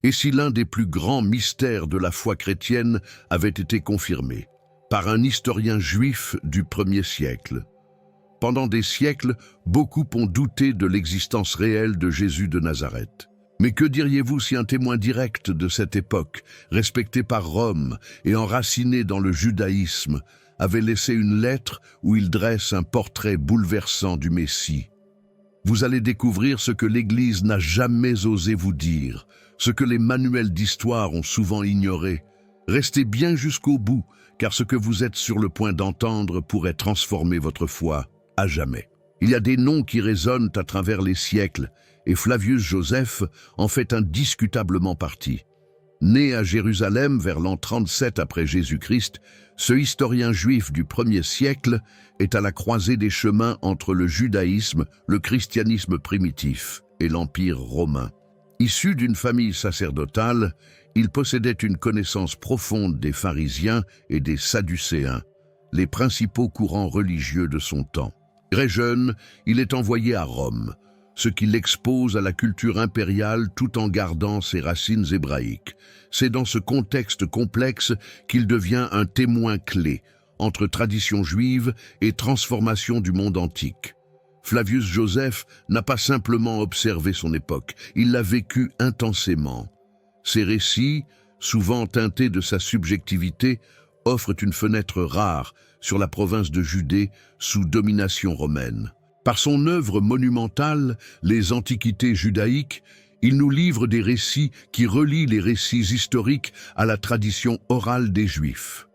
Et si l'un des plus grands mystères de la foi chrétienne avait été confirmé par un historien juif du 1er siècle? Pendant des siècles, beaucoup ont douté de l'existence réelle de Jésus de Nazareth. Mais que diriez-vous si un témoin direct de cette époque, respecté par Rome et enraciné dans le judaïsme, avait laissé une lettre où il dresse un portrait bouleversant du Messie? Vous allez découvrir ce que l'Église n'a jamais osé vous dire, ce que les manuels d'histoire ont souvent ignoré. Restez bien jusqu'au bout, car ce que vous êtes sur le point d'entendre pourrait transformer votre foi à jamais. Il y a des noms qui résonnent à travers les siècles, et Flavius Joseph en fait indiscutablement partie. Né à Jérusalem vers l'an 37 après Jésus-Christ, ce historien juif du 1er siècle est à la croisée des chemins entre le judaïsme, le christianisme primitif et l'Empire romain. Issu d'une famille sacerdotale, il possédait une connaissance profonde des pharisiens et des sadducéens, les principaux courants religieux de son temps. Très jeune, il est envoyé à Rome, ce qui l'expose à la culture impériale tout en gardant ses racines hébraïques. C'est dans ce contexte complexe qu'il devient un témoin clé entre tradition juive et transformation du monde antique. Flavius Joseph n'a pas simplement observé son époque, il l'a vécue intensément. Ses récits, souvent teintés de sa subjectivité, offrent une fenêtre rare sur la province de Judée sous domination romaine. Par son œuvre monumentale, Les Antiquités judaïques, il nous livre des récits qui relient les récits historiques à la tradition orale des Juifs.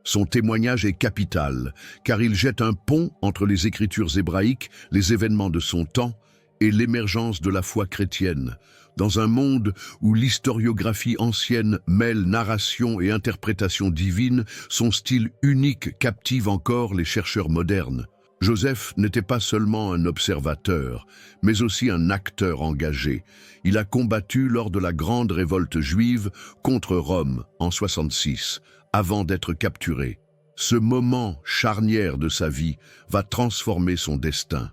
Son témoignage est capital, car il jette un pont entre les écritures hébraïques, les événements de son temps et l'émergence de la foi chrétienne, dans un monde où l'historiographie ancienne mêle narration et interprétation divine. Son style unique captive encore les chercheurs modernes. Joseph n'était pas seulement un observateur, mais aussi un acteur engagé. Il a combattu lors de la grande révolte juive contre Rome en 66, avant d'être capturé. Ce moment charnière de sa vie va transformer son destin.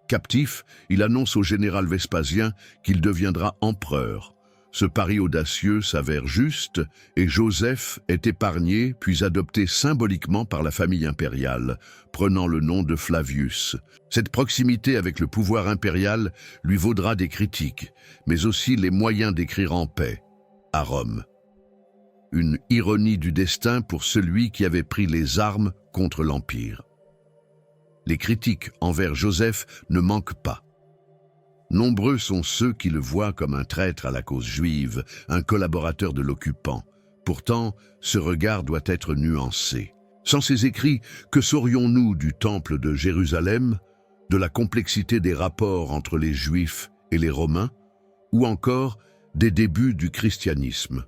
Captif, il annonce au général Vespasien qu'il deviendra empereur. Ce pari audacieux s'avère juste et Joseph est épargné puis adopté symboliquement par la famille impériale, prenant le nom de Flavius. Cette proximité avec le pouvoir impérial lui vaudra des critiques, mais aussi les moyens d'écrire en paix, à Rome. Une ironie du destin pour celui qui avait pris les armes contre l'Empire. Les critiques envers Joseph ne manquent pas. Nombreux sont ceux qui le voient comme un traître à la cause juive, un collaborateur de l'occupant. Pourtant, ce regard doit être nuancé. Sans ces écrits, que saurions-nous du temple de Jérusalem, de la complexité des rapports entre les Juifs et les Romains, ou encore des débuts du christianisme?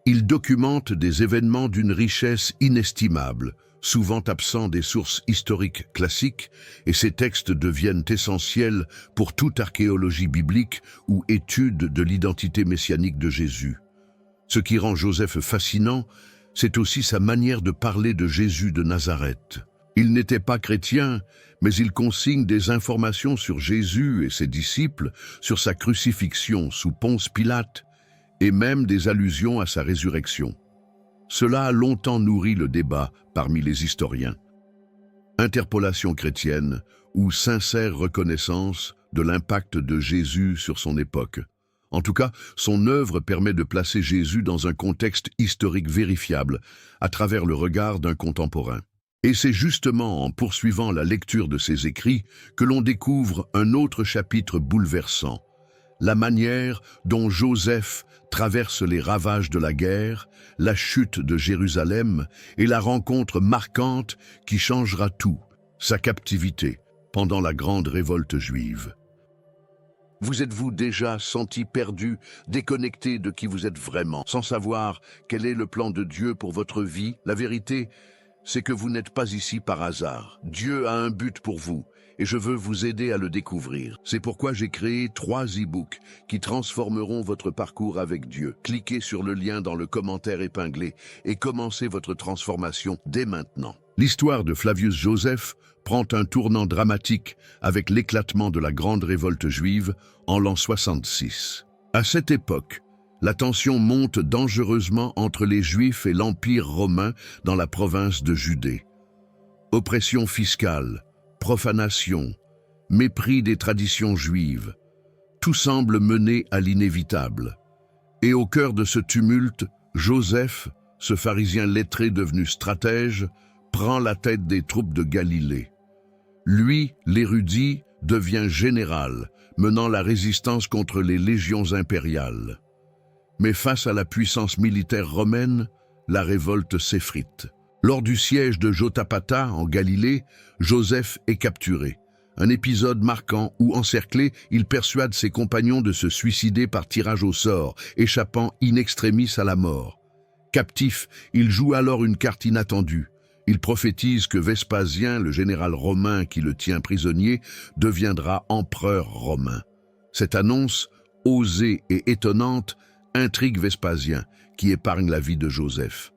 Il documente des événements d'une richesse inestimable, souvent absents des sources historiques classiques, et ces textes deviennent essentiels pour toute archéologie biblique ou étude de l'identité messianique de Jésus. Ce qui rend Joseph fascinant, c'est aussi sa manière de parler de Jésus de Nazareth. Il n'était pas chrétien, mais il consigne des informations sur Jésus et ses disciples, sur sa crucifixion sous Ponce Pilate, et même des allusions à sa résurrection. Cela a longtemps nourri le débat parmi les historiens. Interpolation chrétienne ou sincère reconnaissance de l'impact de Jésus sur son époque. En tout cas, son œuvre permet de placer Jésus dans un contexte historique vérifiable à travers le regard d'un contemporain. Et c'est justement en poursuivant la lecture de ses écrits que l'on découvre un autre chapitre bouleversant. La manière dont Joseph traverse les ravages de la guerre, la chute de Jérusalem et la rencontre marquante qui changera tout, sa captivité, pendant la grande révolte juive. Vous êtes-vous déjà senti perdu, déconnecté de qui vous êtes vraiment, sans savoir quel est le plan de Dieu pour votre vie? La vérité, c'est que vous n'êtes pas ici par hasard. Dieu a un but pour vous. Et je veux vous aider à le découvrir. C'est pourquoi j'ai créé 3 e-books qui transformeront votre parcours avec Dieu. Cliquez sur le lien dans le commentaire épinglé et commencez votre transformation dès maintenant. L'histoire de Flavius Joseph prend un tournant dramatique avec l'éclatement de la grande révolte juive en l'an 66. À cette époque, la tension monte dangereusement entre les Juifs et l'Empire romain dans la province de Judée. Oppression fiscale, profanation, mépris des traditions juives, tout semble mener à l'inévitable. Et au cœur de ce tumulte, Joseph, ce pharisien lettré devenu stratège, prend la tête des troupes de Galilée. Lui, l'érudit, devient général, menant la résistance contre les légions impériales. Mais face à la puissance militaire romaine, la révolte s'effrite. Lors du siège de Jotapata, en Galilée, Joseph est capturé. Un épisode marquant où, encerclé, il persuade ses compagnons de se suicider par tirage au sort, échappant in extremis à la mort. Captif, il joue alors une carte inattendue. Il prophétise que Vespasien, le général romain qui le tient prisonnier, deviendra empereur romain. Cette annonce, osée et étonnante, intrigue Vespasien, qui épargne la vie de Joseph.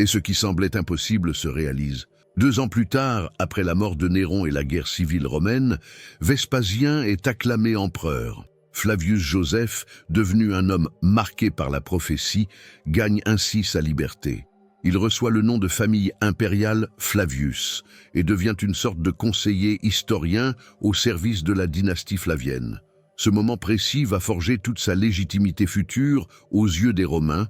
Et ce qui semblait impossible se réalise. 2 ans plus tard, après la mort de Néron et la guerre civile romaine, Vespasien est acclamé empereur. Flavius Joseph, devenu un homme marqué par la prophétie, gagne ainsi sa liberté. Il reçoit le nom de famille impériale Flavius et devient une sorte de conseiller historien au service de la dynastie flavienne. Ce moment précis va forger toute sa légitimité future aux yeux des Romains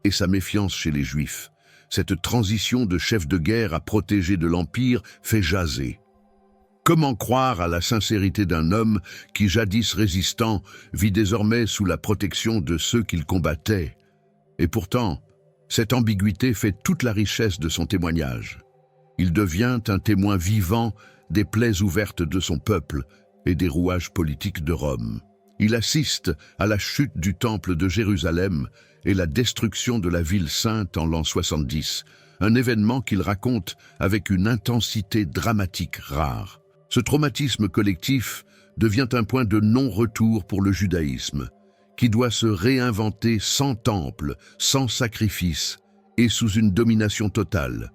et sa méfiance chez les Juifs. Cette transition de chef de guerre à protégé de l'Empire fait jaser. Comment croire à la sincérité d'un homme qui, jadis résistant, vit désormais sous la protection de ceux qu'il combattait? Et pourtant, cette ambiguïté fait toute la richesse de son témoignage. Il devient un témoin vivant des plaies ouvertes de son peuple et des rouages politiques de Rome. Il assiste à la chute du temple de Jérusalem et la destruction de la ville sainte en l'an 70, un événement qu'il raconte avec une intensité dramatique rare. Ce traumatisme collectif devient un point de non-retour pour le judaïsme, qui doit se réinventer sans temple, sans sacrifice et sous une domination totale.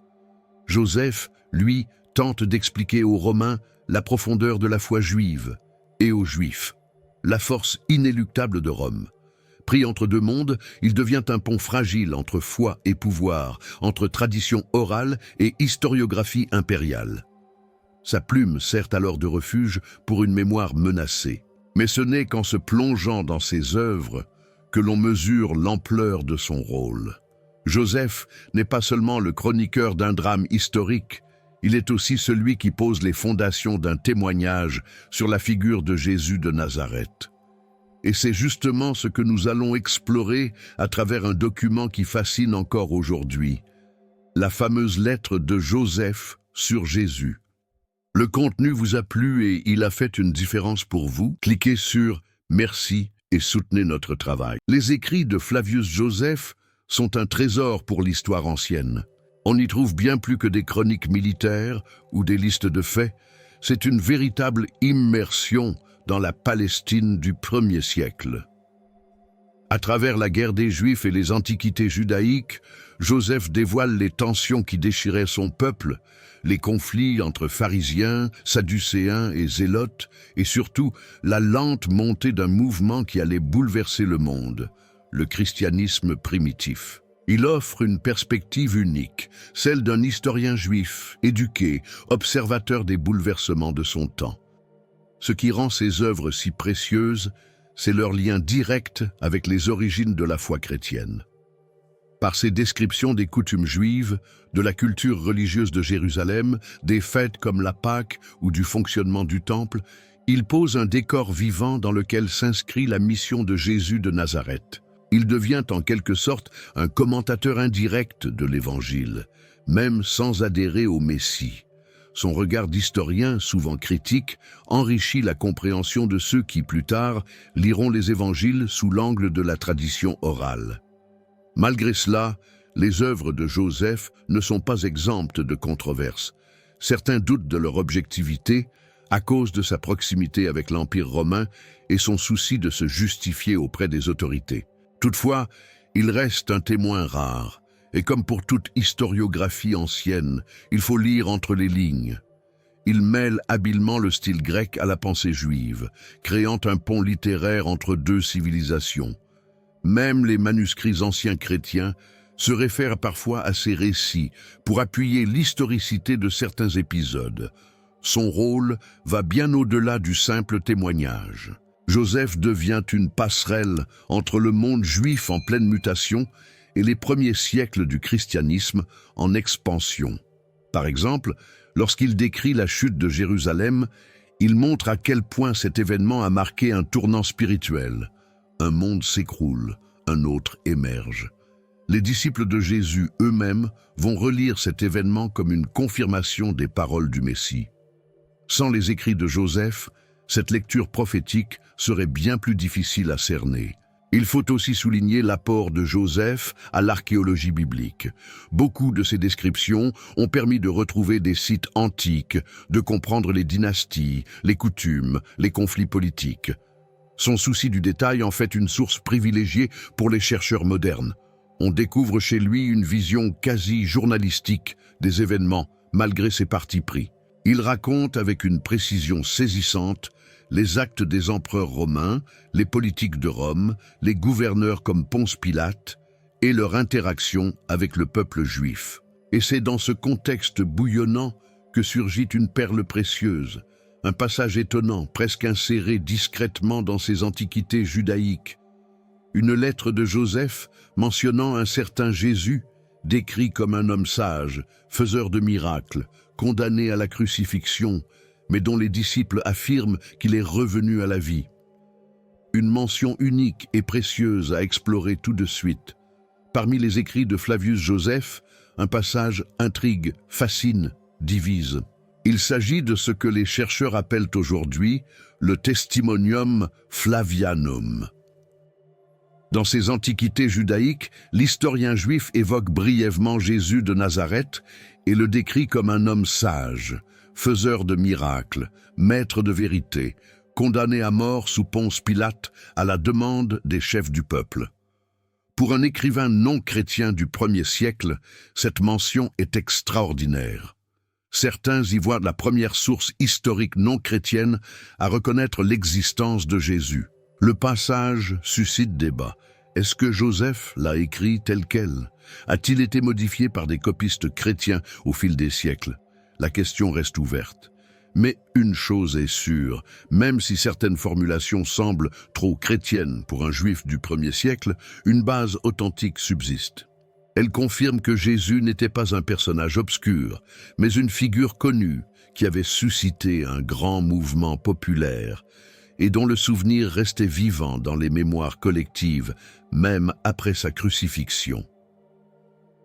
Joseph, lui, tente d'expliquer aux Romains la profondeur de la foi juive et aux Juifs, la force inéluctable de Rome. Pris entre 2 mondes, il devient un pont fragile entre foi et pouvoir, entre tradition orale et historiographie impériale. Sa plume sert alors de refuge pour une mémoire menacée. Mais ce n'est qu'en se plongeant dans ses œuvres que l'on mesure l'ampleur de son rôle. Joseph n'est pas seulement le chroniqueur d'un drame historique, il est aussi celui qui pose les fondations d'un témoignage sur la figure de Jésus de Nazareth. Et c'est justement ce que nous allons explorer à travers un document qui fascine encore aujourd'hui, la fameuse lettre de Joseph sur Jésus. Le contenu vous a plu et il a fait une différence pour vous? Cliquez sur « Merci » et soutenez notre travail. Les écrits de Flavius Joseph sont un trésor pour l'histoire ancienne. On y trouve bien plus que des chroniques militaires ou des listes de faits. C'est une véritable immersion dans la Palestine du 1er siècle. À travers la guerre des Juifs et les antiquités judaïques, Joseph dévoile les tensions qui déchiraient son peuple, les conflits entre pharisiens, sadducéens et zélotes, et surtout la lente montée d'un mouvement qui allait bouleverser le monde, le christianisme primitif. Il offre une perspective unique, celle d'un historien juif, éduqué, observateur des bouleversements de son temps. Ce qui rend ses œuvres si précieuses, c'est leur lien direct avec les origines de la foi chrétienne. Par ses descriptions des coutumes juives, de la culture religieuse de Jérusalem, des fêtes comme la Pâque ou du fonctionnement du temple, il pose un décor vivant dans lequel s'inscrit la mission de Jésus de Nazareth. Il devient en quelque sorte un commentateur indirect de l'Évangile, même sans adhérer au Messie. Son regard d'historien, souvent critique, enrichit la compréhension de ceux qui, plus tard, liront les évangiles sous l'angle de la tradition orale. Malgré cela, les œuvres de Joseph ne sont pas exemptes de controverses. Certains doutent de leur objectivité à cause de sa proximité avec l'Empire romain et son souci de se justifier auprès des autorités. Toutefois, il reste un témoin rare. Et comme pour toute historiographie ancienne, il faut lire entre les lignes. Il mêle habilement le style grec à la pensée juive, créant un pont littéraire entre 2 civilisations. Même les manuscrits anciens chrétiens se réfèrent parfois à ces récits pour appuyer l'historicité de certains épisodes. Son rôle va bien au-delà du simple témoignage. Joseph devient une passerelle entre le monde juif en pleine mutation et les premiers siècles du christianisme en expansion. Par exemple, lorsqu'il décrit la chute de Jérusalem, il montre à quel point cet événement a marqué un tournant spirituel. Un monde s'écroule, un autre émerge. Les disciples de Jésus eux-mêmes vont relire cet événement comme une confirmation des paroles du Messie. Sans les écrits de Joseph, cette lecture prophétique serait bien plus difficile à cerner. Il faut aussi souligner l'apport de Joseph à l'archéologie biblique. Beaucoup de ses descriptions ont permis de retrouver des sites antiques, de comprendre les dynasties, les coutumes, les conflits politiques. Son souci du détail en fait une source privilégiée pour les chercheurs modernes. On découvre chez lui une vision quasi journalistique des événements, malgré ses partis pris. Il raconte avec une précision saisissante les actes des empereurs romains, les politiques de Rome, les gouverneurs comme Ponce Pilate et leur interaction avec le peuple juif. Et c'est dans ce contexte bouillonnant que surgit une perle précieuse, un passage étonnant, presque inséré discrètement dans ces antiquités judaïques. Une lettre de Joseph mentionnant un certain Jésus, décrit comme un homme sage, faiseur de miracles, condamné à la crucifixion, mais dont les disciples affirment qu'il est revenu à la vie. Une mention unique et précieuse à explorer tout de suite. Parmi les écrits de Flavius Joseph, un passage intrigue, fascine, divise. Il s'agit de ce que les chercheurs appellent aujourd'hui le Testimonium Flavianum. Dans ces antiquités judaïques, l'historien juif évoque brièvement Jésus de Nazareth et le décrit comme un homme sage, faiseur de miracles, maître de vérité, condamné à mort sous Ponce Pilate à la demande des chefs du peuple. Pour un écrivain non chrétien du 1er siècle, cette mention est extraordinaire. Certains y voient la première source historique non chrétienne à reconnaître l'existence de Jésus. Le passage suscite débat. Est-ce que Joseph l'a écrit tel quel? A-t-il été modifié par des copistes chrétiens au fil des siècles? La question reste ouverte. Mais une chose est sûre, même si certaines formulations semblent trop chrétiennes pour un juif du 1er siècle, une base authentique subsiste. Elle confirme que Jésus n'était pas un personnage obscur, mais une figure connue qui avait suscité un grand mouvement populaire et dont le souvenir restait vivant dans les mémoires collectives, même après sa crucifixion.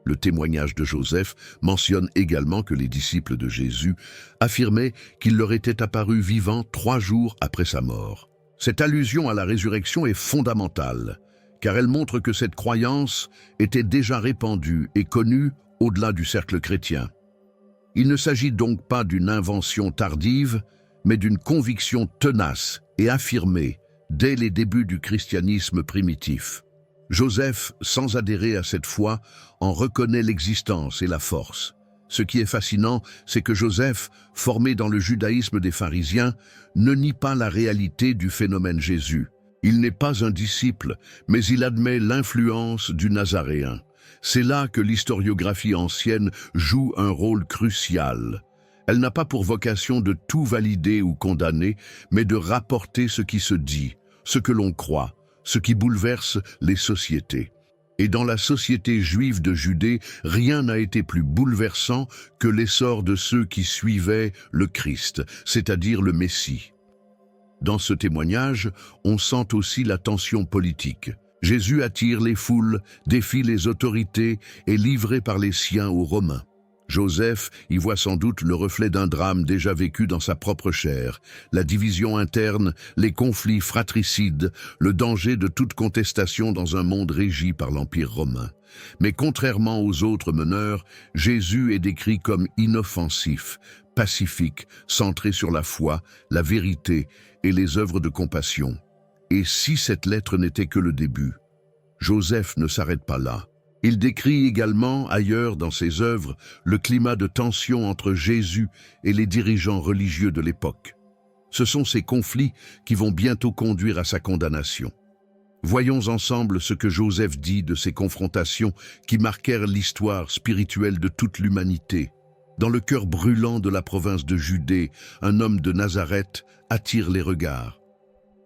Le témoignage de Joseph mentionne également que les disciples de Jésus affirmaient qu'il leur était apparu vivant 3 jours après sa mort. Cette allusion à la résurrection est fondamentale, car elle montre que cette croyance était déjà répandue et connue au-delà du cercle chrétien. Il ne s'agit donc pas d'une invention tardive, mais d'une conviction tenace et affirmée dès les débuts du christianisme primitif. Joseph, sans adhérer à cette foi, en reconnaît l'existence et la force. Ce qui est fascinant, c'est que Joseph, formé dans le judaïsme des pharisiens, ne nie pas la réalité du phénomène Jésus. Il n'est pas un disciple, mais il admet l'influence du Nazaréen. C'est là que l'historiographie ancienne joue un rôle crucial. Elle n'a pas pour vocation de tout valider ou condamner, mais de rapporter ce qui se dit, ce que l'on croit, ce qui bouleverse les sociétés. Et dans la société juive de Judée, rien n'a été plus bouleversant que l'essor de ceux qui suivaient le Christ, c'est-à-dire le Messie. Dans ce témoignage, on sent aussi la tension politique. Jésus attire les foules, défie les autorités et est livré par les siens aux Romains. Joseph y voit sans doute le reflet d'un drame déjà vécu dans sa propre chair, la division interne, les conflits fratricides, le danger de toute contestation dans un monde régi par l'Empire romain. Mais contrairement aux autres meneurs, Jésus est décrit comme inoffensif, pacifique, centré sur la foi, la vérité et les œuvres de compassion. Et si cette lettre n'était que le début, Joseph ne s'arrête pas là. Il décrit également, ailleurs dans ses œuvres, le climat de tension entre Jésus et les dirigeants religieux de l'époque. Ce sont ces conflits qui vont bientôt conduire à sa condamnation. Voyons ensemble ce que Joseph dit de ces confrontations qui marquèrent l'histoire spirituelle de toute l'humanité. Dans le cœur brûlant de la province de Judée, un homme de Nazareth attire les regards.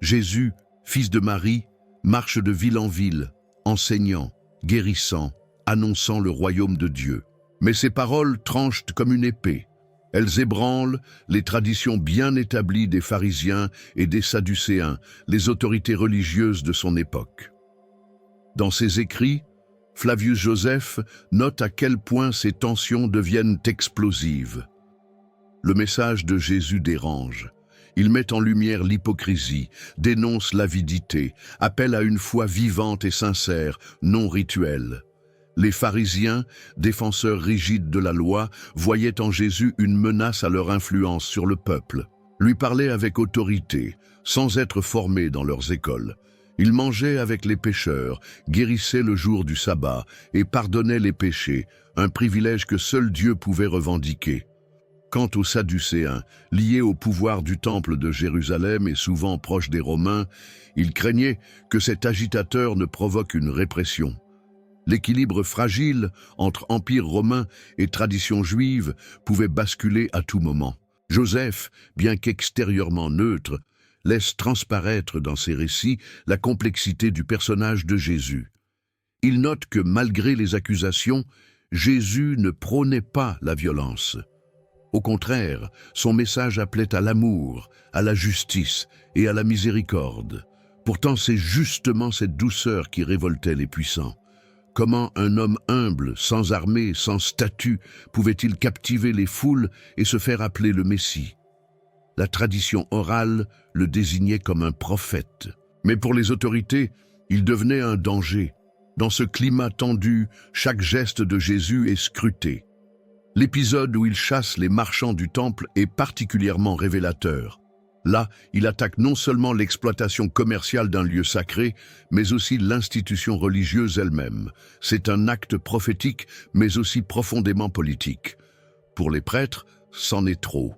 Jésus, fils de Marie, marche de ville en ville, enseignant, guérissant, annonçant le royaume de Dieu. Mais ses paroles tranchent comme une épée. Elles ébranlent les traditions bien établies des pharisiens et des sadducéens, les autorités religieuses de son époque. Dans ses écrits, Flavius Joseph note à quel point ces tensions deviennent explosives. Le message de Jésus dérange. Il met en lumière l'hypocrisie, dénonce l'avidité, appelle à une foi vivante et sincère, non rituelle. Les pharisiens, défenseurs rigides de la loi, voyaient en Jésus une menace à leur influence sur le peuple. Lui parlaient avec autorité, sans être formés dans leurs écoles. Ils mangeaient avec les pécheurs, guérissaient le jour du sabbat et pardonnaient les péchés, un privilège que seul Dieu pouvait revendiquer. Quant aux Sadducéens, liés au pouvoir du temple de Jérusalem et souvent proches des Romains, ils craignaient que cet agitateur ne provoque une répression. L'équilibre fragile entre empire romain et tradition juive pouvait basculer à tout moment. Joseph, bien qu'extérieurement neutre, laisse transparaître dans ses récits la complexité du personnage de Jésus. Il note que malgré les accusations, Jésus ne prônait pas la violence. Au contraire, son message appelait à l'amour, à la justice et à la miséricorde. Pourtant, c'est justement cette douceur qui révoltait les puissants. Comment un homme humble, sans armée, sans statut, pouvait-il captiver les foules et se faire appeler le Messie? La tradition orale le désignait comme un prophète. Mais pour les autorités, il devenait un danger. Dans ce climat tendu, chaque geste de Jésus est scruté. L'épisode où il chasse les marchands du temple est particulièrement révélateur. Là, il attaque non seulement l'exploitation commerciale d'un lieu sacré, mais aussi l'institution religieuse elle-même. C'est un acte prophétique, mais aussi profondément politique. Pour les prêtres, c'en est trop.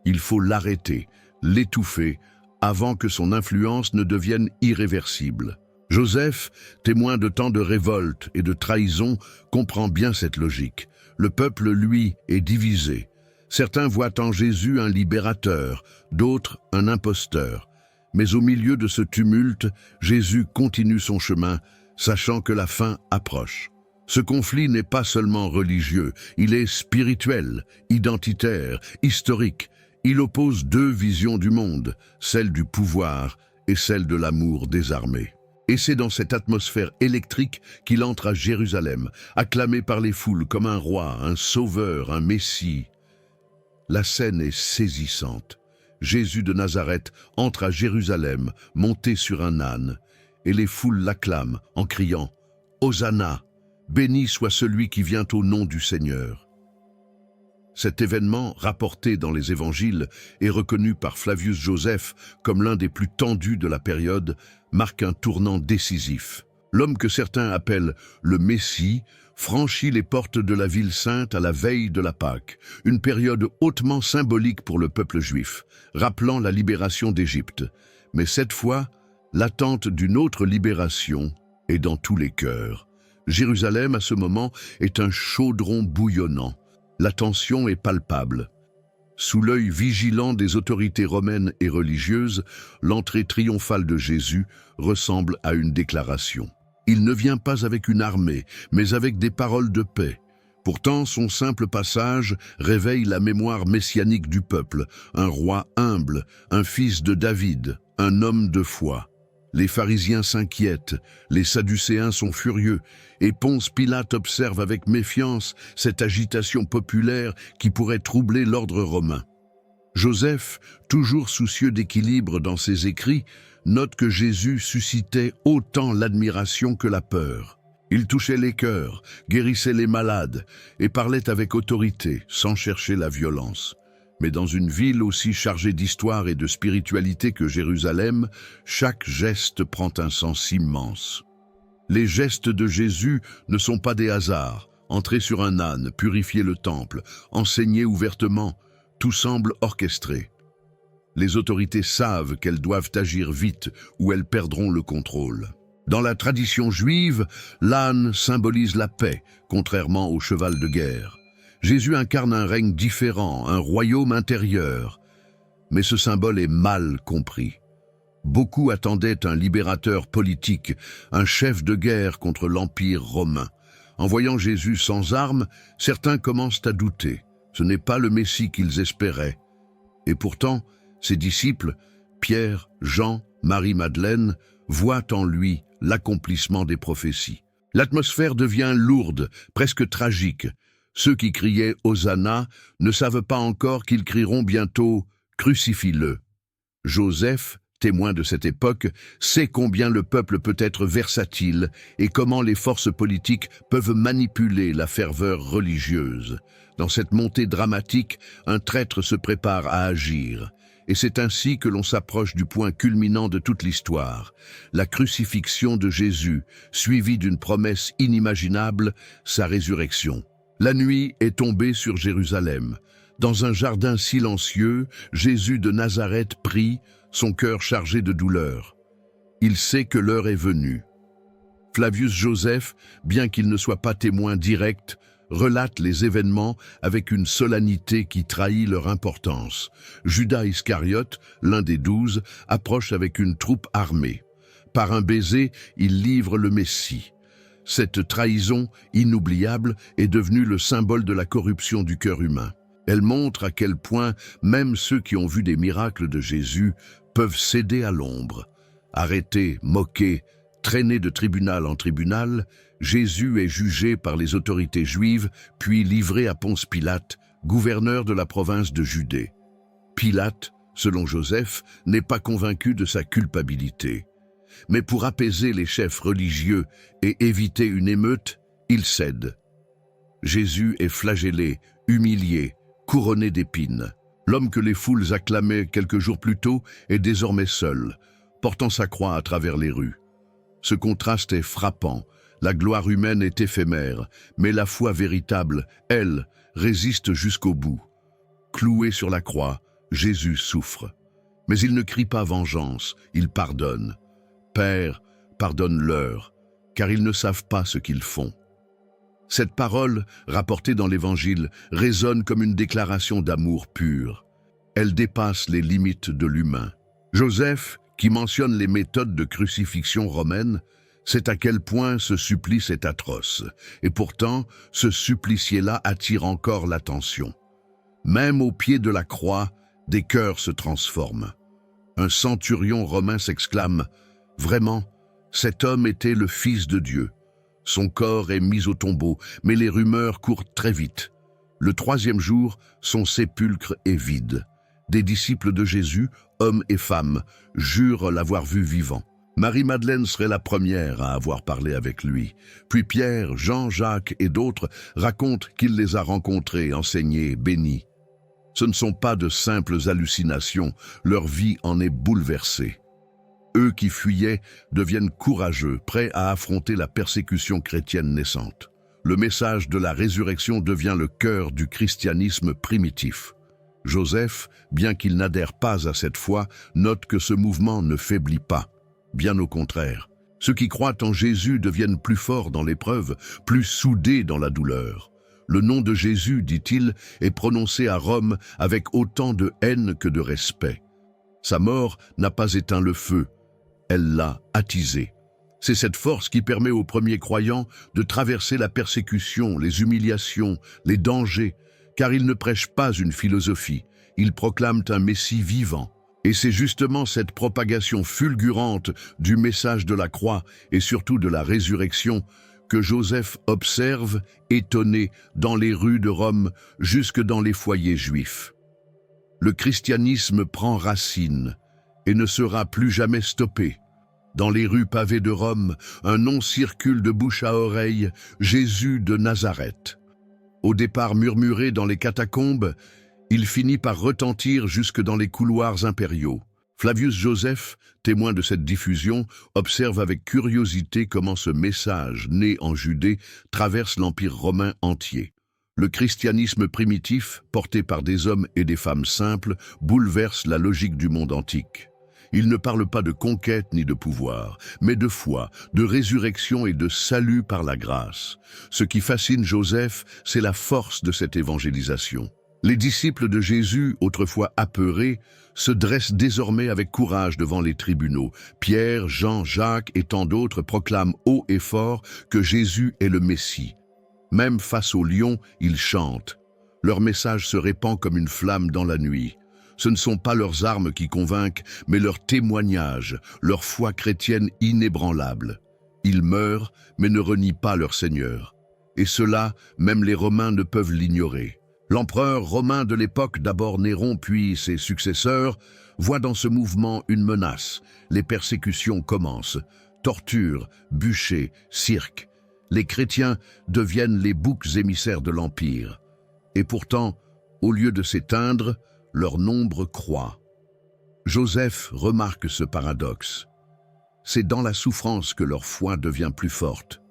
Il faut l'arrêter, l'étouffer, avant que son influence ne devienne irréversible. Joseph, témoin de tant de révoltes et de trahisons, comprend bien cette logique. Le peuple, lui, est divisé. Certains voient en Jésus un libérateur, d'autres un imposteur. Mais au milieu de ce tumulte, Jésus continue son chemin, sachant que la fin approche. Ce conflit n'est pas seulement religieux, il est spirituel, identitaire, historique. Il oppose deux visions du monde, celle du pouvoir et celle de l'amour désarmé. Et c'est dans cette atmosphère électrique qu'il entre à Jérusalem, acclamé par les foules comme un roi, un sauveur, un messie. La scène est saisissante. Jésus de Nazareth entre à Jérusalem, monté sur un âne, et les foules l'acclament en criant « Hosanna, béni soit celui qui vient au nom du Seigneur ». Cet événement, rapporté dans les évangiles et reconnu par Flavius Joseph comme l'un des plus tendus de la période, marque un tournant décisif. L'homme que certains appellent le Messie franchit les portes de la ville sainte à la veille de la Pâque, une période hautement symbolique pour le peuple juif, rappelant la libération d'Égypte. Mais cette fois, l'attente d'une autre libération est dans tous les cœurs. Jérusalem, à ce moment, est un chaudron bouillonnant. La tension est palpable. Sous l'œil vigilant des autorités romaines et religieuses, l'entrée triomphale de Jésus ressemble à une déclaration. Il ne vient pas avec une armée, mais avec des paroles de paix. Pourtant, son simple passage réveille la mémoire messianique du peuple, un roi humble, un fils de David, un homme de foi. Les pharisiens s'inquiètent, les sadducéens sont furieux, et Ponce Pilate observe avec méfiance cette agitation populaire qui pourrait troubler l'ordre romain. Joseph, toujours soucieux d'équilibre dans ses écrits, note que Jésus suscitait autant l'admiration que la peur. Il touchait les cœurs, guérissait les malades et parlait avec autorité, sans chercher la violence. Mais dans une ville aussi chargée d'histoire et de spiritualité que Jérusalem, chaque geste prend un sens immense. Les gestes de Jésus ne sont pas des hasards. Entrer sur un âne, purifier le temple, enseigner ouvertement, tout semble orchestré. Les autorités savent qu'elles doivent agir vite ou elles perdront le contrôle. Dans la tradition juive, l'âne symbolise la paix, contrairement au cheval de guerre. Jésus incarne un règne différent, un royaume intérieur. Mais ce symbole est mal compris. Beaucoup attendaient un libérateur politique, un chef de guerre contre l'Empire romain. En voyant Jésus sans armes, certains commencent à douter. Ce n'est pas le Messie qu'ils espéraient. Et pourtant, ses disciples, Pierre, Jean, Marie-Madeleine, voient en lui l'accomplissement des prophéties. L'atmosphère devient lourde, presque tragique. Ceux qui criaient « Hosanna » ne savent pas encore qu'ils crieront bientôt « Crucifie-le ». Joseph, témoin de cette époque, sait combien le peuple peut être versatile et comment les forces politiques peuvent manipuler la ferveur religieuse. Dans cette montée dramatique, un traître se prépare à agir. Et c'est ainsi que l'on s'approche du point culminant de toute l'histoire, la crucifixion de Jésus, suivie d'une promesse inimaginable, sa résurrection. La nuit est tombée sur Jérusalem. Dans un jardin silencieux, Jésus de Nazareth prie, son cœur chargé de douleur. Il sait que l'heure est venue. Flavius Joseph, bien qu'il ne soit pas témoin direct, relate les événements avec une solennité qui trahit leur importance. Judas Iscariote, l'un des 12, approche avec une troupe armée. Par un baiser, il livre le Messie. Cette trahison inoubliable est devenue le symbole de la corruption du cœur humain. Elle montre à quel point même ceux qui ont vu des miracles de Jésus peuvent céder à l'ombre. Arrêtés, moqués, traîné de tribunal en tribunal, Jésus est jugé par les autorités juives, puis livré à Ponce Pilate, gouverneur de la province de Judée. Pilate, selon Joseph, n'est pas convaincu de sa culpabilité. Mais pour apaiser les chefs religieux et éviter une émeute, il cède. Jésus est flagellé, humilié, couronné d'épines. L'homme que les foules acclamaient quelques jours plus tôt est désormais seul, portant sa croix à travers les rues. Ce contraste est frappant. La gloire humaine est éphémère, mais la foi véritable, elle, résiste jusqu'au bout. Cloué sur la croix, Jésus souffre. Mais il ne crie pas vengeance, il pardonne. Père, pardonne-leur, car ils ne savent pas ce qu'ils font. Cette parole, rapportée dans l'Évangile, résonne comme une déclaration d'amour pur. Elle dépasse les limites de l'humain. Joseph, qui mentionne les méthodes de crucifixion romaine, sait à quel point ce supplice est atroce. Et pourtant, ce supplicié-là attire encore l'attention. Même au pied de la croix, des cœurs se transforment. Un centurion romain s'exclame « Vraiment, cet homme était le Fils de Dieu ». Son corps est mis au tombeau, mais les rumeurs courent très vite. Le 3e jour, son sépulcre est vide. Des disciples de Jésus, hommes et femmes, jurent l'avoir vu vivant. Marie-Madeleine serait la première à avoir parlé avec lui. Puis Pierre, Jean, Jacques et d'autres racontent qu'il les a rencontrés, enseignés, bénis. Ce ne sont pas de simples hallucinations, leur vie en est bouleversée. Eux qui fuyaient deviennent courageux, prêts à affronter la persécution chrétienne naissante. Le message de la résurrection devient le cœur du christianisme primitif. Joseph, bien qu'il n'adhère pas à cette foi, note que ce mouvement ne faiblit pas. Bien au contraire, ceux qui croient en Jésus deviennent plus forts dans l'épreuve, plus soudés dans la douleur. Le nom de Jésus, dit-il, est prononcé à Rome avec autant de haine que de respect. Sa mort n'a pas éteint le feu, elle l'a attisé. C'est cette force qui permet aux premiers croyants de traverser la persécution, les humiliations, les dangers, car ils ne prêchent pas une philosophie, ils proclament un Messie vivant. Et c'est justement cette propagation fulgurante du message de la croix et surtout de la résurrection que Joseph observe, étonné, dans les rues de Rome, jusque dans les foyers juifs. Le christianisme prend racine et ne sera plus jamais stoppé. Dans les rues pavées de Rome, un nom circule de bouche à oreille, Jésus de Nazareth. Au départ murmuré dans les catacombes, il finit par retentir jusque dans les couloirs impériaux. Flavius Joseph, témoin de cette diffusion, observe avec curiosité comment ce message, né en Judée, traverse l'Empire romain entier. Le christianisme primitif, porté par des hommes et des femmes simples, bouleverse la logique du monde antique. Il ne parle pas de conquête ni de pouvoir, mais de foi, de résurrection et de salut par la grâce. Ce qui fascine Joseph, c'est la force de cette évangélisation. Les disciples de Jésus, autrefois apeurés, se dressent désormais avec courage devant les tribunaux. Pierre, Jean, Jacques et tant d'autres proclament haut et fort que Jésus est le Messie. Même face aux lions, ils chantent. Leur message se répand comme une flamme dans la nuit. Ce ne sont pas leurs armes qui convainquent, mais leur témoignage, leur foi chrétienne inébranlable. Ils meurent, mais ne renient pas leur Seigneur. Et cela, même les Romains ne peuvent l'ignorer. L'empereur romain de l'époque, d'abord Néron puis ses successeurs, voit dans ce mouvement une menace. Les persécutions commencent. Tortures, bûchers, cirques. Les chrétiens deviennent les boucs émissaires de l'Empire. Et pourtant, au lieu de s'éteindre, leur nombre croît. Joseph remarque ce paradoxe. C'est dans la souffrance que leur foi devient plus forte.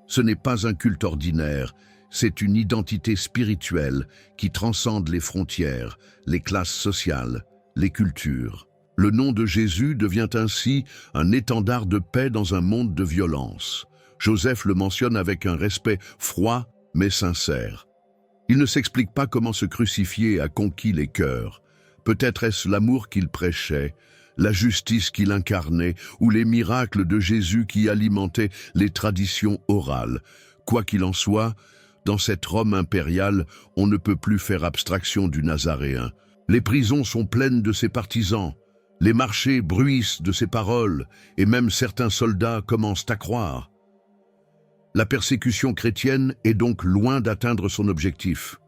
Ce n'est pas un culte ordinaire, c'est une identité spirituelle qui transcende les frontières, les classes sociales, les cultures. Le nom de Jésus devient ainsi un étendard de paix dans un monde de violence. Joseph le mentionne avec un respect froid mais sincère. Il ne s'explique pas comment ce crucifié a conquis les cœurs. Peut-être est-ce l'amour qu'il prêchait, la justice qu'il incarnait ou les miracles de Jésus qui alimentaient les traditions orales. Quoi qu'il en soit, dans cette Rome impériale, on ne peut plus faire abstraction du Nazaréen. Les prisons sont pleines de ses partisans, les marchés bruissent de ses paroles, et même certains soldats commencent à croire. La persécution chrétienne est donc loin d'atteindre son objectif.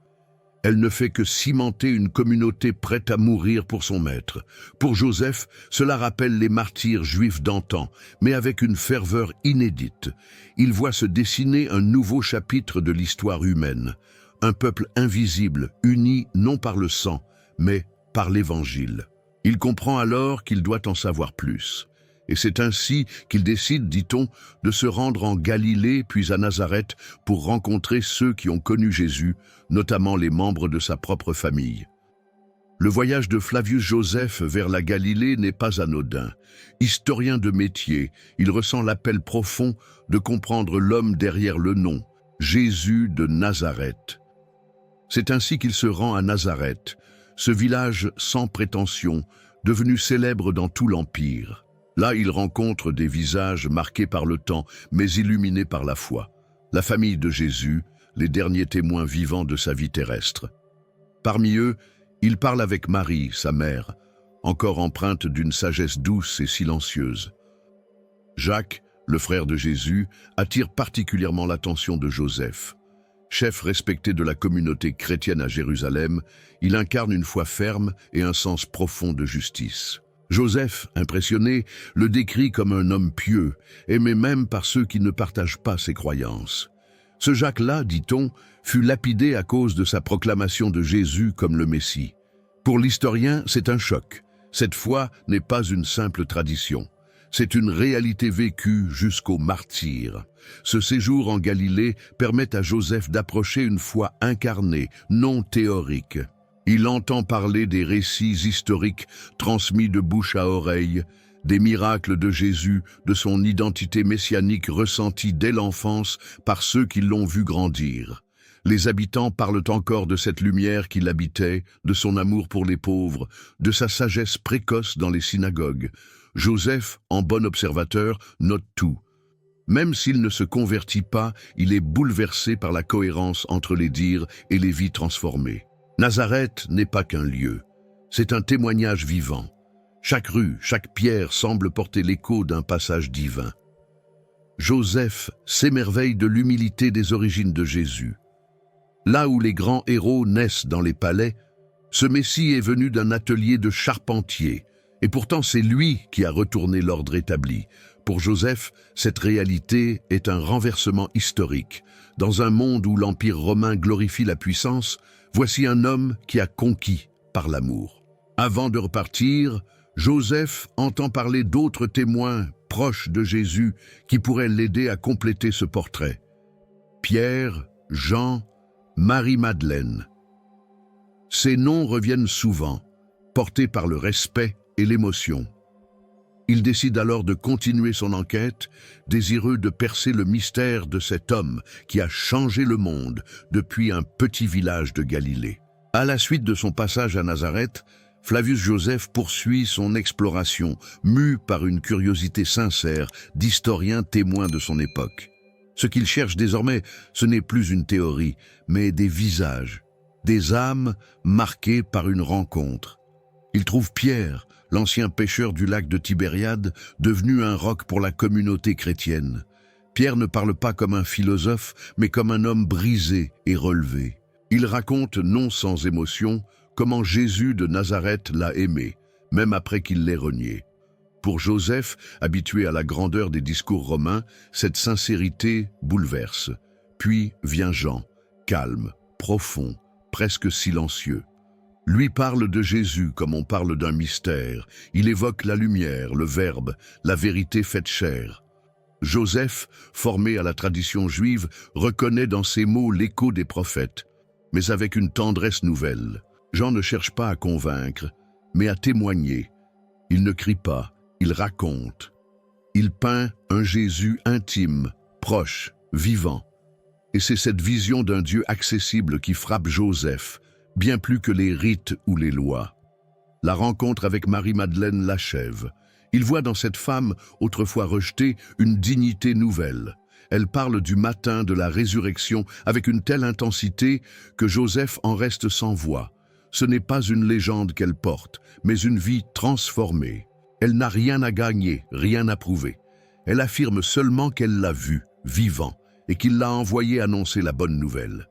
Elle ne fait que cimenter une communauté prête à mourir pour son maître. Pour Joseph, cela rappelle les martyrs juifs d'antan, mais avec une ferveur inédite. Il voit se dessiner un nouveau chapitre de l'histoire humaine. Un peuple invisible, uni non par le sang, mais par l'Évangile. Il comprend alors qu'il doit en savoir plus. Et c'est ainsi qu'il décide, dit-on, de se rendre en Galilée puis à Nazareth pour rencontrer ceux qui ont connu Jésus, notamment les membres de sa propre famille. Le voyage de Flavius Joseph vers la Galilée n'est pas anodin. Historien de métier, il ressent l'appel profond de comprendre l'homme derrière le nom, Jésus de Nazareth. C'est ainsi qu'il se rend à Nazareth, ce village sans prétention, devenu célèbre dans tout l'Empire. Là, il rencontre des visages marqués par le temps, mais illuminés par la foi. La famille de Jésus, les derniers témoins vivants de sa vie terrestre. Parmi eux, il parle avec Marie, sa mère, encore empreinte d'une sagesse douce et silencieuse. Jacques, le frère de Jésus, attire particulièrement l'attention de Joseph. Chef respecté de la communauté chrétienne à Jérusalem, il incarne une foi ferme et un sens profond de justice. Joseph, impressionné, le décrit comme un homme pieux, aimé même par ceux qui ne partagent pas ses croyances. Ce Jacques-là, dit-on, fut lapidé à cause de sa proclamation de Jésus comme le Messie. Pour l'historien, c'est un choc. Cette foi n'est pas une simple tradition. C'est une réalité vécue jusqu'au martyre. Ce séjour en Galilée permet à Joseph d'approcher une foi incarnée, non théorique. Il entend parler des récits historiques transmis de bouche à oreille, des miracles de Jésus, de son identité messianique ressentie dès l'enfance par ceux qui l'ont vu grandir. Les habitants parlent encore de cette lumière qui l'habitait, de son amour pour les pauvres, de sa sagesse précoce dans les synagogues. Joseph, en bon observateur, note tout. Même s'il ne se convertit pas, il est bouleversé par la cohérence entre les dires et les vies transformées. Nazareth n'est pas qu'un lieu, c'est un témoignage vivant. Chaque rue, chaque pierre semble porter l'écho d'un passage divin. Joseph s'émerveille de l'humilité des origines de Jésus. Là où les grands héros naissent dans les palais, ce Messie est venu d'un atelier de charpentier, et pourtant c'est lui qui a retourné l'ordre établi. Pour Joseph, cette réalité est un renversement historique. Dans un monde où l'Empire romain glorifie la puissance, voici un homme qui a conquis par l'amour. Avant de repartir, Joseph entend parler d'autres témoins proches de Jésus qui pourraient l'aider à compléter ce portrait. Pierre, Jean, Marie-Madeleine. Ces noms reviennent souvent, portés par le respect et l'émotion. Il décide alors de continuer son enquête, désireux de percer le mystère de cet homme qui a changé le monde depuis un petit village de Galilée. À la suite de son passage à Nazareth, Flavius Joseph poursuit son exploration, mû par une curiosité sincère d'historien témoin de son époque. Ce qu'il cherche désormais, ce n'est plus une théorie, mais des visages, des âmes marquées par une rencontre. Il trouve Pierre, l'ancien pêcheur du lac de Tibériade, devenu un roc pour la communauté chrétienne. Pierre ne parle pas comme un philosophe, mais comme un homme brisé et relevé. Il raconte, non sans émotion, comment Jésus de Nazareth l'a aimé, même après qu'il l'ait renié. Pour Joseph, habitué à la grandeur des discours romains, cette sincérité bouleverse. Puis vient Jean, calme, profond, presque silencieux. Lui parle de Jésus comme on parle d'un mystère. Il évoque la lumière, le Verbe, la vérité faite chair. Joseph, formé à la tradition juive, reconnaît dans ses mots l'écho des prophètes, mais avec une tendresse nouvelle. Jean ne cherche pas à convaincre, mais à témoigner. Il ne crie pas, il raconte. Il peint un Jésus intime, proche, vivant. Et c'est cette vision d'un Dieu accessible qui frappe Joseph, bien plus que les rites ou les lois. La rencontre avec Marie-Madeleine l'achève. Il voit dans cette femme, autrefois rejetée, une dignité nouvelle. Elle parle du matin de la résurrection avec une telle intensité que Joseph en reste sans voix. Ce n'est pas une légende qu'elle porte, mais une vie transformée. Elle n'a rien à gagner, rien à prouver. Elle affirme seulement qu'elle l'a vu, vivant, et qu'il l'a envoyé annoncer la bonne nouvelle.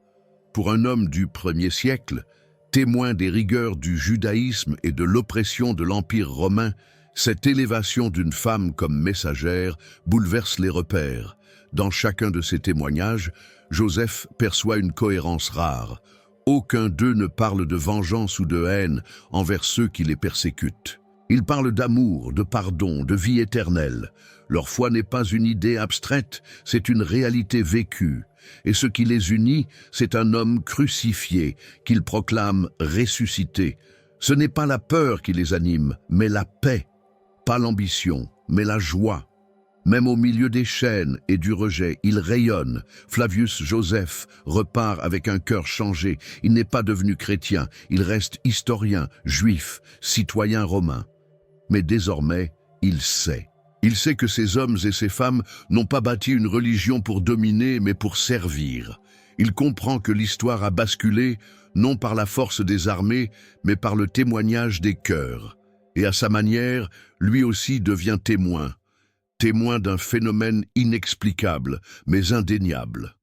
Pour un homme du 1er siècle, témoin des rigueurs du judaïsme et de l'oppression de l'Empire romain, cette élévation d'une femme comme messagère bouleverse les repères. Dans chacun de ces témoignages, Joseph perçoit une cohérence rare. Aucun d'eux ne parle de vengeance ou de haine envers ceux qui les persécutent. Ils parlent d'amour, de pardon, de vie éternelle. Leur foi n'est pas une idée abstraite, c'est une réalité vécue. Et ce qui les unit, c'est un homme crucifié, qu'ils proclament ressuscité. Ce n'est pas la peur qui les anime, mais la paix. Pas l'ambition, mais la joie. Même au milieu des chaînes et du rejet, il rayonne. Flavius Joseph repart avec un cœur changé. Il n'est pas devenu chrétien, il reste historien, juif, citoyen romain. Mais désormais, il sait. Il sait que ces hommes et ces femmes n'ont pas bâti une religion pour dominer, mais pour servir. Il comprend que l'histoire a basculé, non par la force des armées, mais par le témoignage des cœurs. Et à sa manière, lui aussi devient témoin. Témoin d'un phénomène inexplicable, mais indéniable.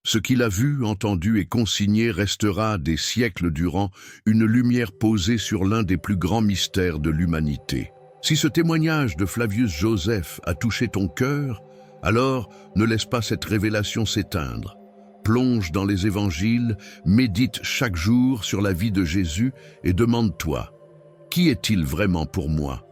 Ce qu'il a vu, entendu et consigné restera, des siècles durant, une lumière posée sur l'un des plus grands mystères de l'humanité. Si ce témoignage de Flavius Joseph a touché ton cœur, alors ne laisse pas cette révélation s'éteindre. Plonge dans les évangiles, médite chaque jour sur la vie de Jésus et demande-toi, qui est-il vraiment pour moi ?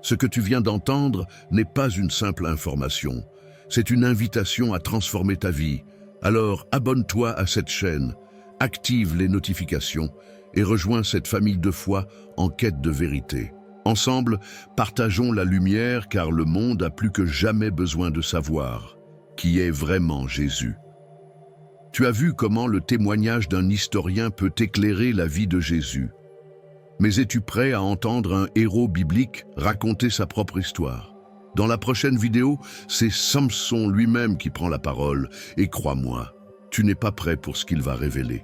Ce que tu viens d'entendre n'est pas une simple information, c'est une invitation à transformer ta vie. Alors abonne-toi à cette chaîne, active les notifications et rejoins cette famille de foi en quête de vérité. Ensemble, partageons la lumière car le monde a plus que jamais besoin de savoir qui est vraiment Jésus. Tu as vu comment le témoignage d'un historien peut éclairer la vie de Jésus. Mais es-tu prêt à entendre un héros biblique raconter sa propre histoire ? Dans la prochaine vidéo, c'est Samson lui-même qui prend la parole. Et crois-moi, tu n'es pas prêt pour ce qu'il va révéler.